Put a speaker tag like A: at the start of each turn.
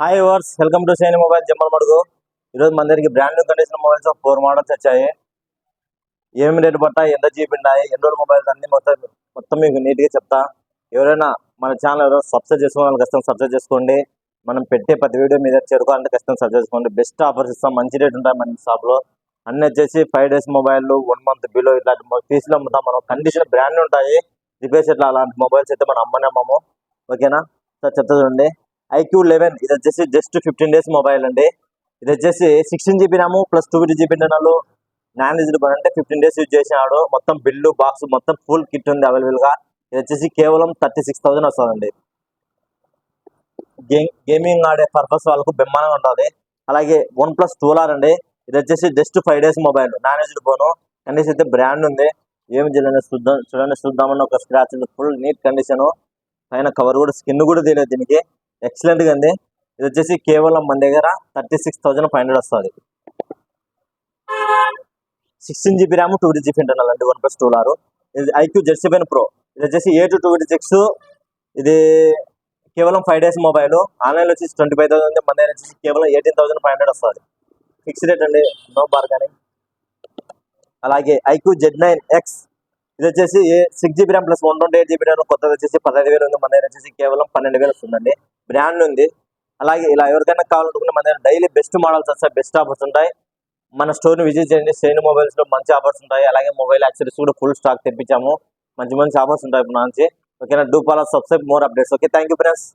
A: Hi వర్స్ welcome to Saini mobile Jammalamadugu. ఈరోజు మన దగ్గరికి brand new condition mobiles 4 models వచ్చాయి. ఏమి రేటు పట్టా, ఎంత జీబీ ఉన్నాయి, ఎన్ని రోజుల మొబైల్స్ అన్ని మొత్తం మీకు నీట్గా చెప్తా. ఎవరైనా మన ఛానల్ సబ్స్క్రైబ్ చేసుకోవాలి, ఖచ్చితంగా సబ్స్క్రైబ్ చేసుకోండి. మనం పెట్టే ప్రతి వీడియో మీద చేరుకోవాలంటే ఖచ్చితంగా సబ్స్క్రైబ్ చేసుకోండి. బెస్ట్ ఆఫర్స్ ఇస్తాం, మంచి రేట్ ఉంటాయి మన షాప్లో. అన్నీ వచ్చేసి 5 days మొబైల్, 1 month బిలో ఇట్లాంటి పీసులు అమ్ముతాం. మనం కండిషన్ బ్రాండ్ ఉంటాయి. రిపేర్స్ ఇట్లా అలాంటి మొబైల్స్ అయితే మనం అమ్మము. ఓకేనా సార్, చెప్తా చూడండి. iQOO11 ఇది వచ్చేసి జస్ట్ 15 days మొబైల్ అండి. ఇది వచ్చేసి 16 GB RAM plus 250 GB internal non రిజిడబుల్ అంటే 15 days యూజ్ చేసినాడు. మొత్తం బిల్లు బాక్స్ మొత్తం ఫుల్ కిట్ ఉంది అవైలబుల్ గా. ఇది వచ్చేసి కేవలం 36,000 వస్తుందండి. గేమింగ్ ఆడే పర్పస్ వాళ్ళకు బ్రహ్మాండంగా ఉంటుంది. అలాగే OnePlus 12R అండి. ఇది వచ్చేసి just 5 days mobile, non rigid phone. Condition అయితే బ్రాండ్ ఉంది. ఏమి చేయాలని చూద్దామని ఒక స్క్రాచ్ ఫుల్ నీట్ కండిషన్. పైన కవర్ కూడా స్కిన్ కూడా తెలియదు దీనికి. ఎక్సలెంట్ గా ఉంది. ఇది వచ్చేసి కేవలం మన దగ్గర 36,500 వస్తుంది. 16 GB ర్యామ్ 250 GB ఇంటర్నల్ అండి. OnePlus 12R. ఇది iQOO Z7 Pro. ఇది వచ్చేసి A226. ఇది కేవలం 5 days మొబైల్. ఆన్లైన్ వచ్చేసి 25,000 ఉంది, మన దగ్గర వచ్చేసి కేవలం 18,500 వస్తుంది. ఫిక్స్ రేట్ అండి, నో బార్గెనింగ్. అలాగే iQOO Z9X. ఇది వచ్చేసి 6 GB RAM plus 128 GB RAM. కొత్తది వచ్చేసి 15,000 ఉంది, మన దగ్గర వచ్చేసి కేవలం 12,000 వస్తుందండి. బ్రాండ్ ఉంది. అలాగే ఇలా ఎవరికైనా కావాలనుకుంటే మన దగ్గర డైలీ బెస్ట్ మోడల్స్ వస్తాయి, బెస్ట్ ఆఫర్స్ ఉంటాయి. మన స్టోర్ని విజిట్ చేయండి. సైని మొబైల్స్ లో మంచి ఆఫర్స్ ఉంటాయి. అలాగే మొబైల్ యాక్సెసరీస్ కూడా ఫుల్ స్టాక్ తెప్పించాము. మంచి మంచి ఆఫర్స్ ఉంటాయి ఇప్పుడు నుంచి. ఓకేనా, do follow, subscribe, more updates. Okay, thank you friends.